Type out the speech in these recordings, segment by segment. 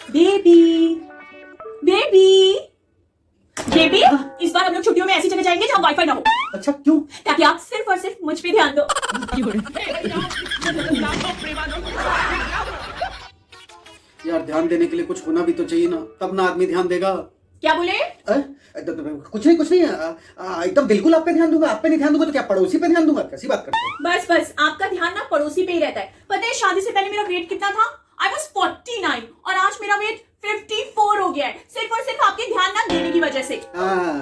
Baby baby baby, इस बार हम लोग छुट्टियों में ऐसी जगह जाएंगे जहाँ वाईफाई ना हो, अच्छा क्यों? ताकि आप सिर्फ और सिर्फ मुझ पे ध्यान दो। यार ध्यान देने के लिए कुछ होना भी तो चाहिए ना, तब ना आदमी ध्यान देगा। क्या बोले? कुछ नहीं एकदम बिल्कुल आप पे ध्यान दूंगा। आप पे नहीं ध्यान दूंगा तो क्या पड़ोसी पे ध्यान दूंगा? कैसी बात करते हो? बस बस, आपका ध्यान ना पड़ोसी पे ही रहता है। पता है शादी से पहले मेरा वेट कितना था? आई वॉज 49 और आज मेरा वेट 54 हो गया है, सिर्फ और सिर्फ आपके ध्यान ना देने की वजह से।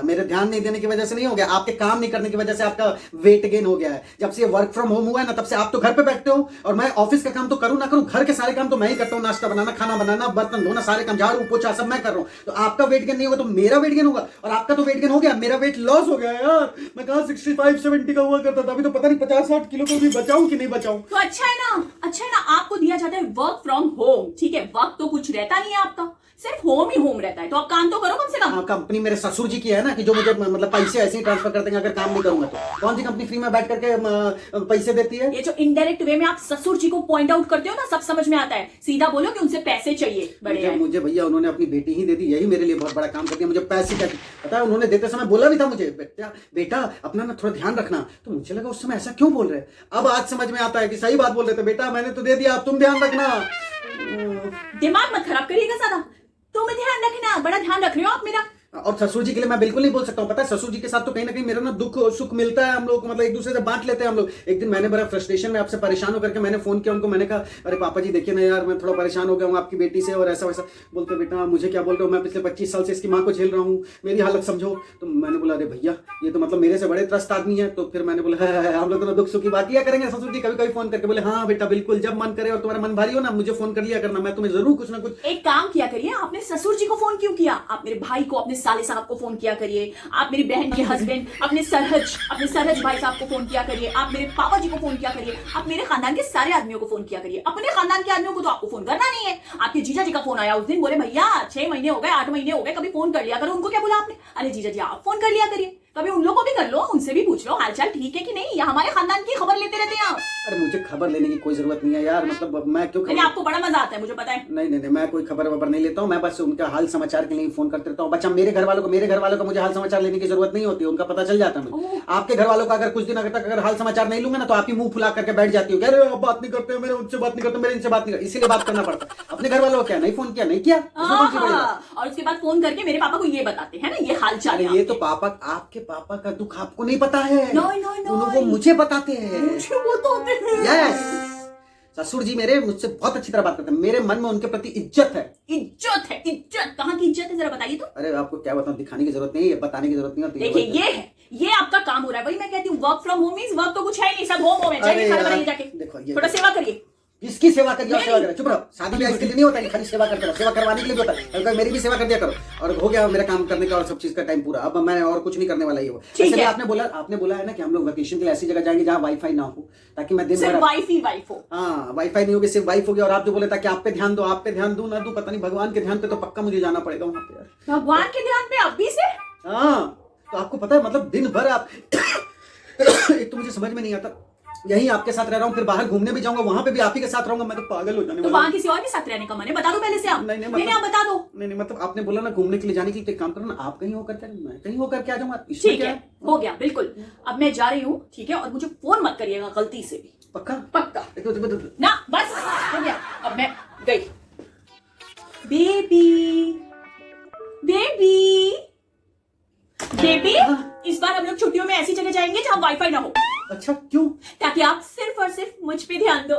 मेरे ध्यान नहीं देने की वजह से नहीं हो गया, आपके काम नहीं करने की वजह से आपका वेट गेन हो गया है। जब से वर्क फ्रॉम होम हुआ है ना, तब से आप तो घर पे बैठते हो और मैं ऑफिस का काम तो करूं ना करूं, घर के सारे काम तो मैं ही करता हूं। नाश्ता बनाना, खाना बनाना, बर्तन धोना, सारे काम, झाड़ू पोछा सब मैं कर रहा हूं। तो आपका वेट गेन नहीं होगा तो मेरा वेट गेन होगा, और आपका तो वेट गेन हो गया, मेरा वेट लॉस हो गया यार। मैं कहां 65-70 का हुआ करता था, अभी तो पता नहीं 50-60 किलो को भी बचाऊं कि नहीं बचाऊं। तो अच्छा है ना, आपको दिया जाता है वर्क फ्रॉम होम, ठीक है? वर्क तो कुछ रहता नहीं है आपका, सिर्फ होम ही होम रहता है, तो आप काम तो करो कम से कम। कंपनी मेरे ससुर जी की है ना, कि जो मुझे मतलब पैसे ऐसे ही ट्रांसफर कर देंगे अगर काम नहीं करूंगा तो। कौन सी कंपनी फ्री में बैठ करके पैसे देती है? ये जो इनडायरेक्ट वे में आप ससुर जी को पॉइंट आउट करते हो ना, सब समझ में आता है। सीधा बोलो कि उनसे पैसे चाहिए। बढ़िया। मुझे भैया उन्होंने अपनी बेटी ही दे दी, यही मेरे लिए बहुत बड़ा काम कर दिया। मुझे पैसे क्या पता है, उन्होंने देते समय बोला भी था मुझे, बेटा अपना ना थोड़ा ध्यान रखना। तो मुझे लगा उस समय ऐसा क्यों बोल रहे, अब आज समझ में आता है कि सही बात बोल रहे थे। बेटा मैंने तो दे दिया, अब तुम ध्यान रखना। दिमाग मत खराब करिएगा ज्यादा, तुम ध्यान रखना, बड़ा ध्यान रख रहे हो आप मेरा। और ससुर जी के लिए मैं बिल्कुल नहीं बोल सकता हूँ। पता है ससुर जी के साथ तो कहीं ना कहीं मेरा ना दुख सुख मिलता है, हम लोग मतलब एक दूसरे से बांट लेते हैं हम लोग। एक दिन मैंने बड़ा फ्रस्ट्रेशन में आपसे परेशान होकर के मैंने फोन किया उनको, मैंने कहा अरे पापा जी देखिए ना यार, मैं थोड़ा परेशान हो गया हूँ आपकी बेटी से और ऐसा वैसा। बोलते बेटा मुझे क्या बोल रहे हो, मैं पिछले 25 साल से इसकी माँ को झेल रहा हूँ, मेरी हालत समझो। तो मैंने बोला अरे भैया ये तो मतलब मेरे से बड़े त्रस्त आदमी है। तो फिर मैंने बोला हम लोग तो दुख सुख की बात किया करेंगे। ससुर जी कभी कभी फोन करके बोले हाँ बेटा बिल्कुल, जब मन करे और तुम्हारा मन भारी हो ना मुझे फोन कर लिया करना, मैं तुम्हें जरूर कुछ ना कुछ। एक काम किया करिए, आपने ससुर जी को फोन क्यों किया? आप मेरे भाई को, अपने साले साहब को फोन किया करिए। आप मेरी बहन के हस्बैंड अपने सरहज भाई साहब को फोन किया करिए। आप मेरे पापा जी को फोन किया करिए। आप मेरे खानदान के सारे आदमियों को फोन किया करिए। अपने खानदान के आदमियों को तो आपको फोन करना नहीं है। आपके जीजा जी का फोन आया उस दिन, बोले भैया 6 महीने हो गए, 8 महीने हो गए, कभी फोन कर लिया करो। उनको क्या बोला आपने? अरे जीजा जी आप फोन कर लिया करिए, कभी उन लोगों को भी कर लो, उनसे भी पूछ लो हालचाल ठीक है कि नहीं, या हमारे खानदान की खबर लेते रहते हैं आप। अरे मुझे खबर लेने की कोई जरूरत नहीं है यार, मतलब मैं क्यों खबर... आपको बड़ा मजा आता है मुझे पता है। नहीं मैं कोई खबर वबर नहीं लेता हूँ, मैं बस उनका हाल समाचार के लिए फोन करते रहता हूँ। बच्चा मेरे घर वालों को मुझे हाल समाचार लेने की जरूरत नहीं होती, उनका पता चल जाता है। आपके घर वालों का अगर कुछ दिन तक अगर हाल समाचार नहीं लूंगा ना तो आपकी मुंह फुला करके बैठ जाती हो, अरे बात नहीं करते मेरे उनसे बात नहीं करते, मेरे इनसे बात नहीं करते, इसीलिए बात करना पड़ता है। अपने घर वालों को क्या नहीं फोन किया, नहीं किया, और उसके बाद फोन करके मेरे पापा को ये बताते हैं ना ये हालचाल। ये तो पापा, आपके पापा का दुख आपको नहीं पता है, नो वो मुझे बताते हैं। मुझे बताते हैं। यस, ससुर जी मेरे मुझसे बहुत अच्छी तरह बात करते हैं, मेरे मन में उनके प्रति इज्जत है। इज्जत कहाँ की इज्जत है, जरा बताइए तो। अरे आपको क्या बताऊं, दिखाने की जरूरत नहीं है, बताने की जरूरत नहीं होती। देखिए ये आपका काम हो रहा है, वही मैं कहती हूँ work from home means work तो कुछ है नहीं, सब होम है। जाइए खाना बनाइए जाके, देखो थोड़ा सेवा करिए। इसकी सेवा करिए और सेवा करो, चुप रहो। शादी ब्याह इसके लिए नहीं होता है, खाली सेवा करते रहो, सेवा करवाने के लिए होता है। मेरी भी सेवा कर दिया करो, और हो गया मेरा काम करने का और सब चीज का टाइम पूरा। अब मैं और कुछ नहीं करने वाला ये। इसलिए आपने बोला है ना कि हम लोग वेकेशन के लिए ऐसी जगह जाएंगे जहाँ वाईफाई ना हो, ताकि मैं दिन भर वाइफ हो। हाँ वाईफाई नहीं होगी, सिर्फ वाइफ होगी। और आप जो बोले था कि आप पे ध्यान दो ना दो, पता नहीं भगवान के ध्यान पे तो पक्का मुझे जाना पड़ेगा वहां पे यार। भगवान के ध्यान पे अभी से? हाँ तो आपको पता है मतलब दिन भर आप एक तो मुझे समझ में नहीं आता, यही आपके साथ रह रहा हूँ, फिर बाहर घूमने भी जाऊंगा वहां पे भी आप ही के साथ रहूंगा, मैं तो पागल हो जाने वाला। तो वहां किसी और के साथ रहने का मन है? बता दो पहले से आप। नहीं आप बता दो। नहीं मतलब आपने बोला ना घूमने के लिए जाने के लिए, तो एक काम करो ना, आप कहीं होकर के मैं कहीं होकर के आ जाऊंगा। ठीक है, हो गया बिल्कुल। अब मैं जा रही हूँ, ठीक है, और मुझे फोन मत करिएगा गलती से भी। पक्का ना, बस हो गया, अब मैं गई। बेबी इस बार हम लोग छुट्टियों में ऐसी जगह जाएंगे जहाँ वाईफाई ना हो। अच्छा क्यों? ताकि आप सिर्फ और सिर्फ मुझ पे ध्यान दो।